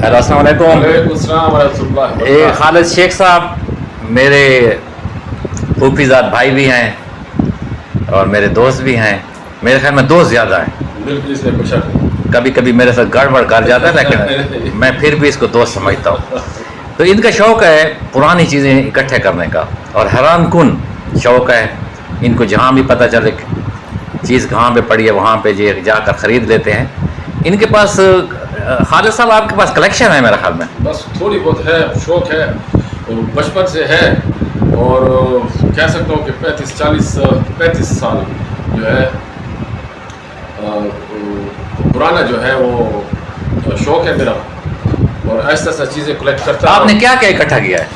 Hello السلام علیکم. وعلیکم السلام ورحمۃ اللہ. خالد شیخ صاحب میرے پھوپھی زاد بھائی بھی ہیں اور میرے دوست بھی ہیں. میرے خیال میں دوست زیادہ ہیں. بالکل اس میں کچھ شک نہیں. کبھی کبھی میرے ساتھ گڑبڑ کر جاتا ہے لیکن میں پھر بھی اس کو دوست سمجھتا ہوں. تو ان کا شوق ہے پرانی چیزیں اکٹھے کرنے کا اور حیران کن شوق ہے. ان کو جہاں بھی پتہ چلے چیز کہاں پہ پڑی ہے وہاں پہ جا کر خرید لیتے ہیں. ان کے پاس خالد صاحب آپ کے پاس کلیکشن ہے میرے خیال میں. بس تھوڑی بہت ہے, شوق ہے, بچپن سے ہے اور کہہ سکتا ہوں کہ 35 سال جو ہے پرانا جو ہے وہ شوق ہے میرا اور ایسا ایسا چیزیں کلیکٹ کرتا ہوں. آپ نے کیا کیا اکٹھا کیا ہے؟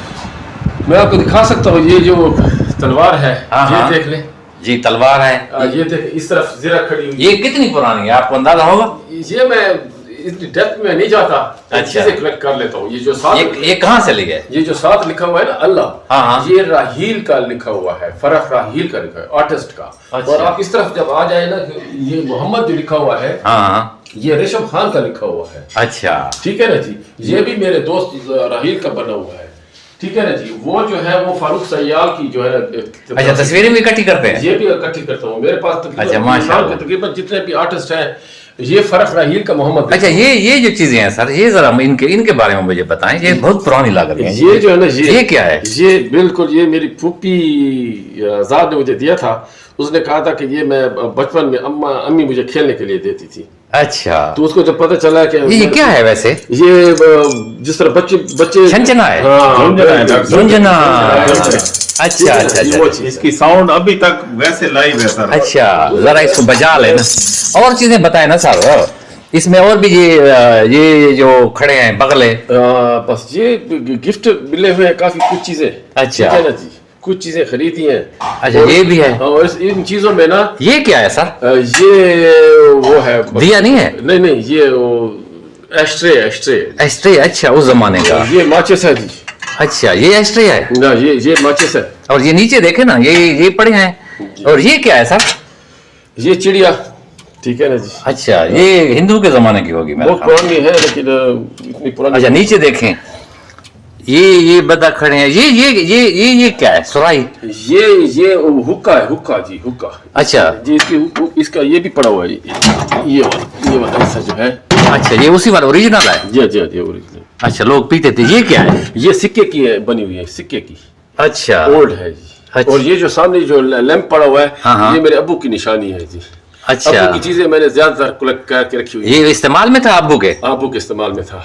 میں آپ کو دکھا سکتا ہوں. یہ جو تلوار ہے یہ دیکھ لیں. جی تلوار ہے. یہ دیکھ اس طرف زیرہ کھڑی ہوئی. یہ کتنی پرانی ہے آپ کو اندازہ ہوگا؟ یہ میں اتنی ڈیپتھ میں نہیں جاتا. چیزیں کلیکٹ کر لیتا ہوں. یہ جو ساتھ یہ کہاں سے لیے؟ یہ جو ساتھ لکھا ہوا ہے نا اللہ, یہ راہیل کا لکھا ہوا ہے. فرح راہیل کا لکھا ہے, آرٹسٹ کا. اور آپ اس طرف جب آ جائے نا, یہ محمد جو لکھا ہوا ہے یہ ریشم خان کا لکھا ہوا ہے. اچھا ٹھیک ہے نا جی. یہ بھی میرے دوست راہیل کا بنا ہوا ہے. ٹھیک ہے نا جی. وہ جو ہے وہ فاروق سیال کی جو ہے. اچھا تصویریں بھی اکٹھی کرتے ہیں؟ یہ بھی اکٹھی کرتا ہوں. میرے پاس تقریباً جتنے بھی آرٹسٹ ہیں. یہ فرح راہیل کا محمد. اچھا یہ جو چیزیں ہیں سر, یہ ذرا ان کے بارے میں مجھے بتائیں. یہ بہت پرانی لگ رہی ہیں. یہ جو ہے نا یہ کیا ہے؟ یہ بالکل یہ میری پھوپھی زاد نے مجھے دیا تھا. اس نے کہا تھا کہ یہ میں بچپن میں امی مجھے کھیلنے کے لیے دیتی تھی. اچھا تو اس کو جب پتہ چلا کہ یہ کیا ہے ویسے؟ یہ جس طرح بچے چھنچنا ہے. جھنجھنا. اچھا اچھا. اس کی ساؤنڈ ابھی تک ویسے لائیو ہے سر. اچھا ذرا اس کو بجا لینا. اور چیزیں بتائیں نا سر اس میں. اور بھی یہ جو کھڑے ہیں بغلے, بس یہ گفٹ ملے ہوئے ہیں کافی کچھ چیزیں. اچھا جی کچھ چیزیں خریدی ہیں. اچھا یہ بھی ہے. اور ان چیزوں میں نا یہ کیا ہے سر؟ یہ وہ ہے دیا نہیں ہے؟ نہیں یہ ایشٹرے. اچھا اس زمانے کا. یہ ماچس ہے جی. اچھا یہ ایشٹرے ہے. نا یہ ماچس ہے. اور یہ نیچے دیکھیں نا یہ پڑے ہیں. اور یہ کیا ہے سر؟ یہ چڑیا. ٹھیک ہے نا جی. اچھا یہ ہندو کے زمانے کی ہوگی. بہت پرانی ہے لیکن اتنی پرانی. اچھا نیچے دیکھیں یہ بدا کھڑے ہیں. یہ کیا ہے؟ سرائی. یہ حکا ہے. حکا جی حکا. اچھا جی اس کا یہ بھی پڑا ہوا ہے. یہ والا حصہ جو ہے. اچھا یہ اسی والا اوریجنل ہے. جی اوریجنل. اچھا لوگ پیتے تھے. یہ کیا ہے؟ یہ سکے کی ہے, بنی ہوئی ہے سکے کی. اچھا اولڈ ہے جی. اور یہ جو سامنے جو لیمپ پڑا ہوا ہے یہ میرے ابو کی نشانی ہے جی. اچھا ابو کی چیزیں میں نے زیادہ تر کلیکٹ کر کے رکھی ہوئی. یہ استعمال میں تھا ابو کے؟ ابو کے استعمال میں تھا.